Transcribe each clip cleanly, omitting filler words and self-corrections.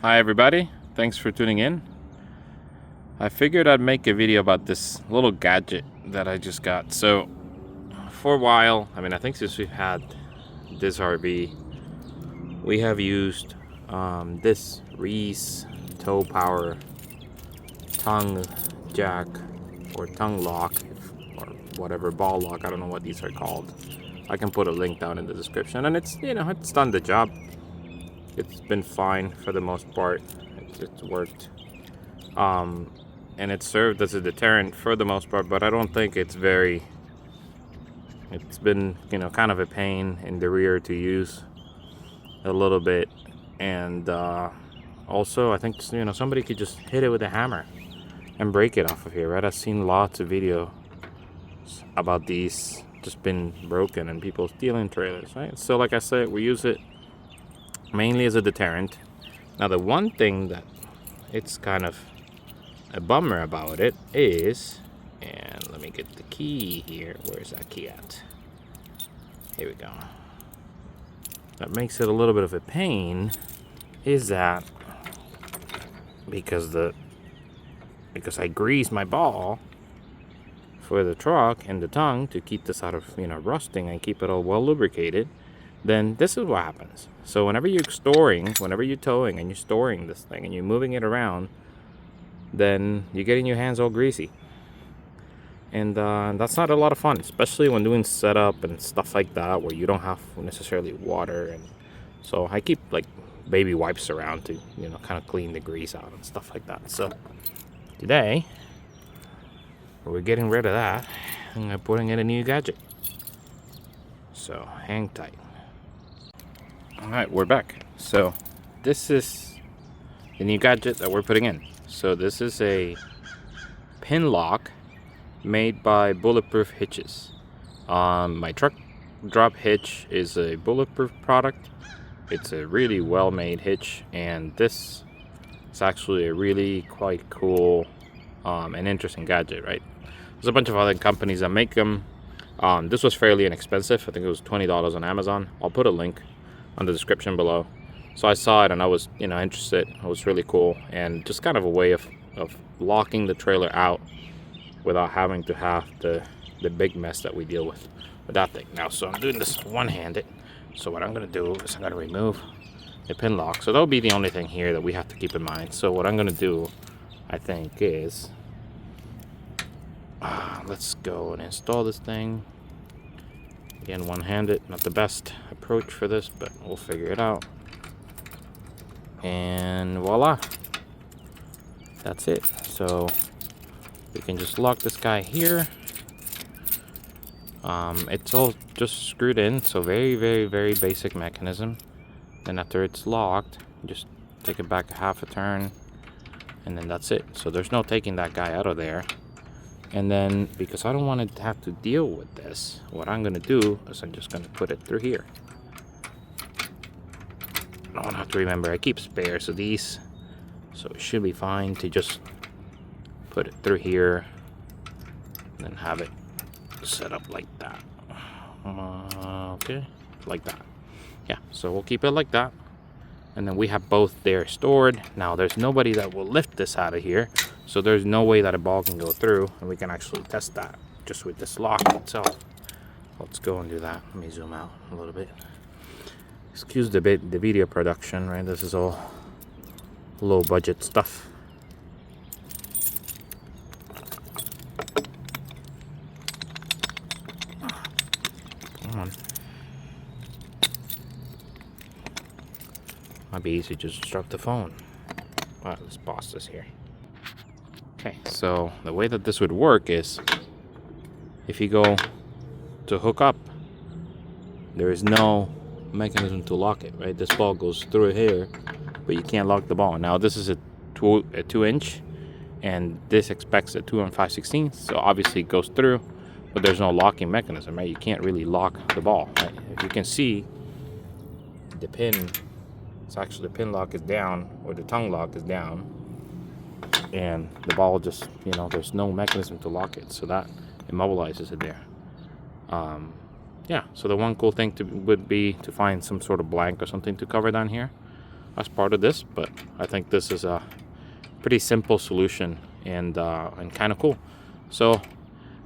Hi everybody, thanks for tuning in. I figured I'd make a video about this little gadget that I just got. So for a while, I think since we've had this RV, we have used this Reese tow power tongue jack or tongue lock or whatever, ball lock. I don't know what these are called. I can put a link down in the description, and it's done the job. It's been fine for the most part. It's worked, and it served as a deterrent for the most part. But I don't think it's very. It's been kind of a pain in the rear to use a little bit, and also I think somebody could just hit it with a hammer and break it off of here, right? I've seen lots of videos about these just been broken and people stealing trailers, right? So like I said, we use it mainly as a deterrent. Now the one thing that it's kind of a bummer about it is, and let me get the key here. Where's that key at? Here we go. That makes it a little bit of a pain is that because I grease my ball for the truck and the tongue to keep this out of rusting and keep it all well lubricated, then this is what happens. So whenever you're towing and you're storing this thing and you're moving it around, then you're getting your hands all greasy. And that's not a lot of fun, especially when doing setup and stuff like that where you don't have necessarily water. And so I keep like baby wipes around to kind of clean the grease out and stuff like that. So today we're getting rid of that and I'm putting in a new gadget. So hang tight. Alright, we're back. So this is the new gadget that we're putting in. So this is a pin lock made by Bulletproof hitches. My truck drop hitch is a Bulletproof product. It's a really well made hitch, and this is actually a really quite cool and interesting gadget, right? There's a bunch of other companies that make them. This was fairly inexpensive. I think it was $20 on Amazon. I'll put a link on the description below. So I saw it and I was interested. It was really cool, and just kind of a way of locking the trailer out without having to have the big mess that we deal with that thing. Now, so I'm doing this one-handed. So what I'm gonna do is I'm gonna remove the pin lock. So that'll be the only thing here that we have to keep in mind. So what I'm gonna do, I think, is let's go and install this thing. Again, one-handed, not the best approach for this, but we'll figure it out. And voila, that's it. So we can just lock this guy here. It's all just screwed in, so very, very, very basic mechanism. Then after it's locked, just take it back a half a turn, and then that's it. So there's no taking that guy out of there. And then, because I don't want to have to deal with this, what I'm going to do is I'm just going to put it through here. I don't have to remember, I keep spares of these, so it should be fine to just put it through here and then have it set up like that. Okay, like that. Yeah, so we'll keep it like that. And then we have both there stored. Now there's nobody that will lift this out of here, so there's no way that a ball can go through, and we can actually test that just with this lock itself. Let's go and do that. Let me zoom out a little bit. Excuse the video production, right? This is all low budget stuff. Come on. Might be easy to just drop the phone. Alright, let's pause this here. Okay, so the way that this would work is if you go to hook up, there is no mechanism to lock it, right? This ball goes through here, but you can't lock the ball. Now this is a 2-inch, and this expects a 2 5/16, so obviously it goes through, but there's no locking mechanism, right? You can't really lock the ball, right? If you can see, the pin, it's actually the pin lock is down, or the tongue lock is down, and the ball just, there's no mechanism to lock it, so that immobilizes it there. Yeah, so the one cool thing would be to find some sort of blank or something to cover down here. as part of this, but I think this is a pretty simple solution and kind of cool. So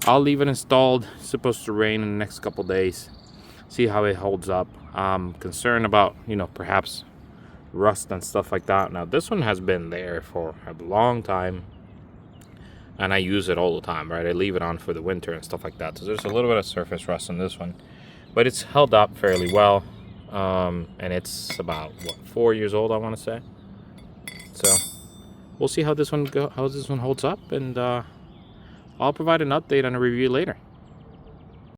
I'll leave it installed. It's supposed to rain in the next couple days. See how it holds up. I'm concerned about, perhaps rust and stuff like that. Now this one has been there for a long time, and I use it all the time, right? I leave it on for the winter and stuff like that. So there's a little bit of surface rust on this one, but it's held up fairly well. And it's about 4 years old, I want to say. So we'll see how this one holds up, and I'll provide an update and a review later.